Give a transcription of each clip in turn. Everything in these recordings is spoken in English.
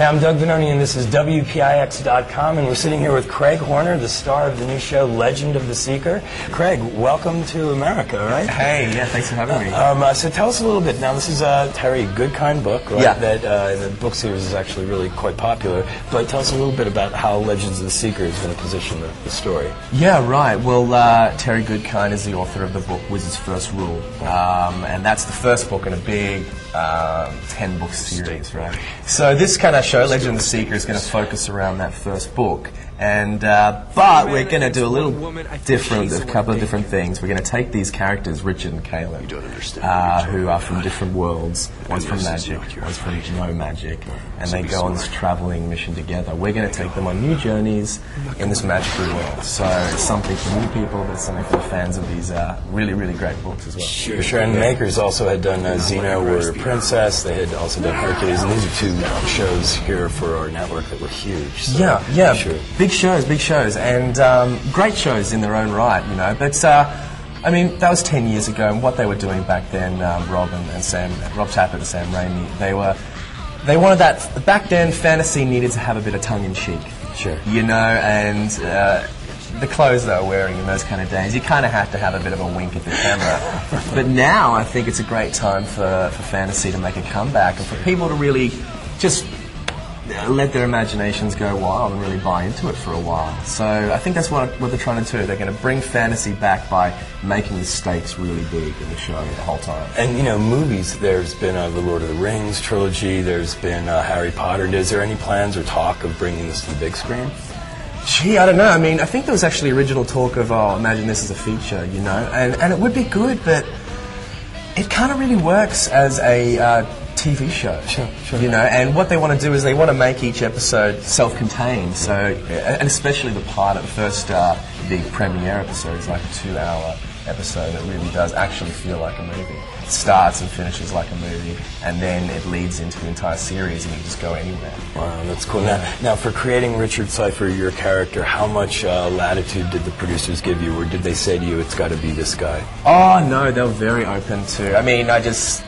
Hey, I'm Doug Benoni, and this is WPIX.com, and we're sitting here with Craig Horner, the star of the new show Legend of the Seeker. Craig, welcome to America, right? Hey, yeah, thanks for having me. So tell us a little bit. Now, this is a Terry Goodkind book, right? Yeah. That the book series is actually really quite popular. But tell us a little bit about how Legends of the Seeker is going to position the story. Yeah, right. Well, Terry Goodkind is the author of the book Wizard's First Rule, and that's the first book in a big 10-book series, right? So this kind of show, Legend of the Seeker, is going to focus around that first book. And but we're going to do a little different, a couple of different things. We're going to take these characters, Richard and Caleb, who are from different worlds. One's from magic, one's from no magic, and they go on this traveling mission together. We're going to take them on new journeys in this magical world. So it's something for new people, but it's something for the fans of these really, really great books as well. Sure. And the makers also had done Xena Warrior Princess. They had also done Hercules, and these are two shows here for our network that were huge. So Yeah. Sure. Big shows, and great shows in their own right, you know. But I mean, that was 10 years ago, and what they were doing back then, Rob Tappert and Sam Raimi, they wanted that. Back then, fantasy needed to have a bit of tongue in cheek, Sure. you know, and the clothes they were wearing in those kind of days, you kind of have to have a bit of a wink at the camera. But now, I think it's a great time for fantasy to make a comeback, and for people to really just let their imaginations go wild and really buy into it for a while. So I think that's what they're trying to do. They're going to bring fantasy back by making the stakes really big in the show the whole time. And, you know, movies, there's been the Lord of the Rings trilogy, there's been Harry Potter. Is there any plans or talk of bringing this to the big screen? Gee, I don't know. I mean, I think there was actually original talk of, imagine this as a feature, you know, and it would be good, but it kind of really works as a TV show, Sure. You know, and what they want to do is they want to make each episode self-contained. So, and especially the pilot, the first big premiere episode is like a 2-hour episode that really does actually feel like a movie. It starts and finishes like a movie, and then it leads into the entire series, and you can just go anywhere. Wow, that's cool. Now, for creating Richard Cypher, your character, how much latitude did the producers give you, or did they say to you, it's got to be this guy? Oh no, they were very open to. I mean, I guess.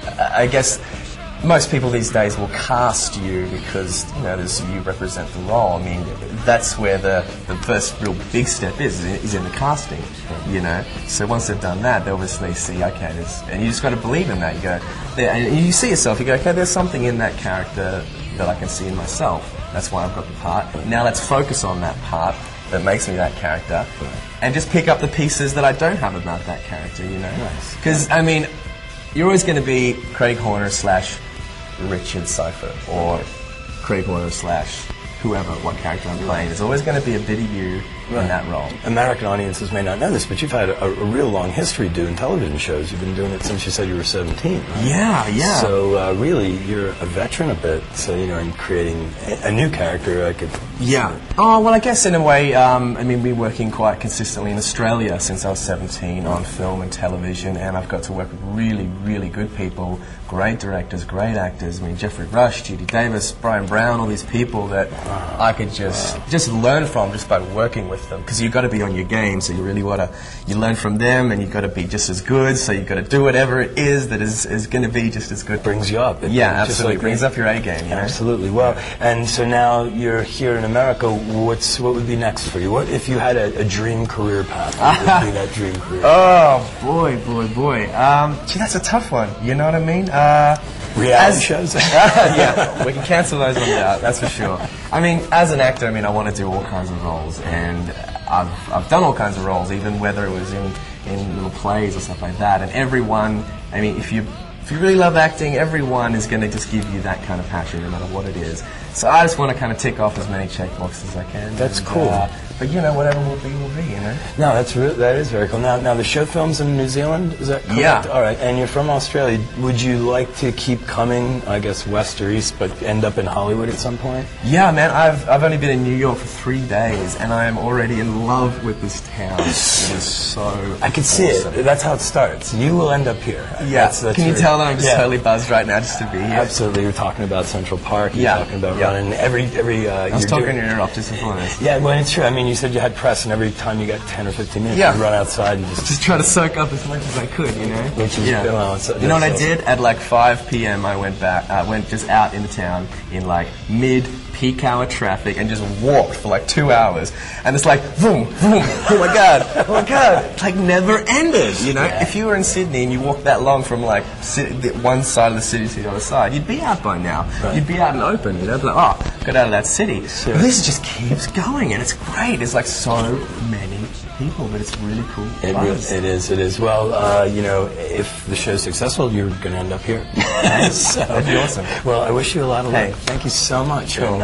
Most people these days will cast you because, you know, you represent the role. I mean, that's where the first real big step is in the casting, you know. So once they've done that, they obviously see, okay, and you just got to believe in that. You go, and you see yourself, you go, okay, there's something in that character that I can see in myself. That's why I've got the part. Now let's focus on that part that makes me that character, and just pick up the pieces that I don't have about that character, you know. Because, I mean, you're always going to be Craig Horner / Richard Cypher, or Craig Horner / whoever, what character I'm playing. There's always going to be a bit of you in that role. American audiences may not know this, but you've had a real long history doing television shows. You've been doing it since you said you were 17. Right? Yeah. So really, you're a veteran a bit. So, you know, in creating a new character, Yeah. Oh, well, I guess in a way, I mean, we're working quite consistently in Australia since I was 17 on film and television, and I've got to work with really, really good people, great directors, great actors. I mean, Jeffrey Rush, Judy Davis, Brian Brown, all these people that I could just learn from just by working with them, because you've got to be on your game, so you really want to, you learn from them, and you've got to be just as good, so you've got to do whatever it is that is going to be just as good. Brings you up. Yeah, absolutely. Brings up your A game. You know? Absolutely. Well, and so now you're here in America. What would be next for you? What if you had a dream career path? What would be that dream career? Oh, boy. Gee, that's a tough one. You know what I mean? Reality shows? Yeah, we can cancel those ones out, that's for sure. I mean, as an actor, I mean, I want to do all kinds of roles, and I've done all kinds of roles, even whether it was in little plays or stuff like that. And everyone, I mean, if you really love acting, everyone is going to just give you that kind of passion, no matter what it is. So I just want to kind of tick off as many checkboxes as I can. That's cool. But you know, whatever will be, you know. No, that is very cool. Now the show films in New Zealand, is that correct? Yeah. All right, and you're from Australia. Would you like to keep coming, I guess, west or east, but end up in Hollywood at some point? Yeah, man. I've only been in New York for 3 days, and I am already in love with this town. It is so. I can see it. That's how it starts. You will end up here. Yeah. Can you tell that I'm just totally buzzed right now just to be here? Absolutely. You're talking about Central Park. You're talking about done, and every I was talking to interrupt us before this. Yeah, well, it's true. I mean, you said you had press, and every time you got 10 or 15 minutes, Yeah. you'd run outside and Just try to soak up as much as I could, you know. Which is, well, it's- you know what I that's did? At like 5 p.m. I went went just out into town in like mid-peak hour traffic and just walked for like 2 hours. And it's like, boom, boom, oh my God. It's like never ended, you know. Yeah. If you were in Sydney and you walked that long from like one side of the city to the other side, you'd be out by now. Right. You'd be out and open, you know. Be like, oh, got out of that city. Sure. But this just keeps going, and it's great. It's like so many people, but it's really cool. It is. Well, you know, if the show's successful, you're going to end up here. So, That'd be awesome. Well, I wish you a lot of luck. Hey. Thank you so much. Cool.